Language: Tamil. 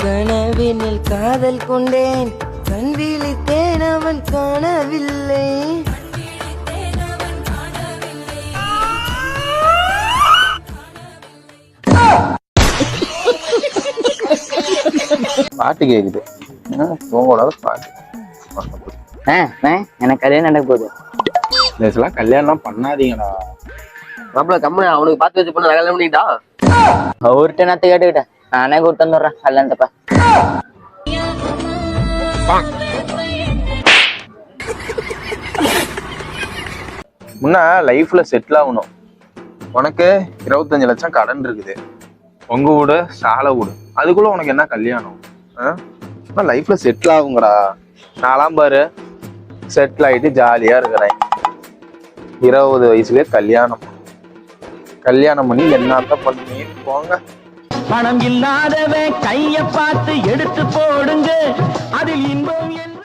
கனவினில் காதல் கொண்டேன், கண் விழித்தேன் அவன் காணவில்லை. பாட்டு கேக்குது, தூங்கக்கூடாது பாட்டு. எனக்கு கல்யாணம் நடக்க போகுது. இதெல்லாம் கல்யாணம் பண்ணாதீங்கடா. மாப்பிள்ள கம்மு அவனுக்கு பார்த்து வச்சு பொண்ணு கல்யாணம் பண்ணிட்டா. அவர்கிட்ட நான் கேட்டுக்கிட்டேன், நானே கொடுத்து வந்துடுறேன் கல்யாணத்தப்ப. முன்ன லைஃப்ல செட்டில் ஆகணும். உனக்கு 25 லட்சம் கடன் இருக்குது, உங்க வீடு சாலை வீடு, அதுக்குள்ள உனக்கு என்ன கல்யாணம்? லைஃப்ல செட்டில் ஆகுங்கடா. நான்லாம் பாரு செட்டில் ஆகிட்டு ஜாலியா இருக்கிறேன். 20 வயசுலயே கல்யாணம் பண்ணி என்னத்த பண்ணி போங்க. பணம் இல்லாதவன் கைய பார்த்து எடுத்து போடுங்க, அதில் இன்பம்.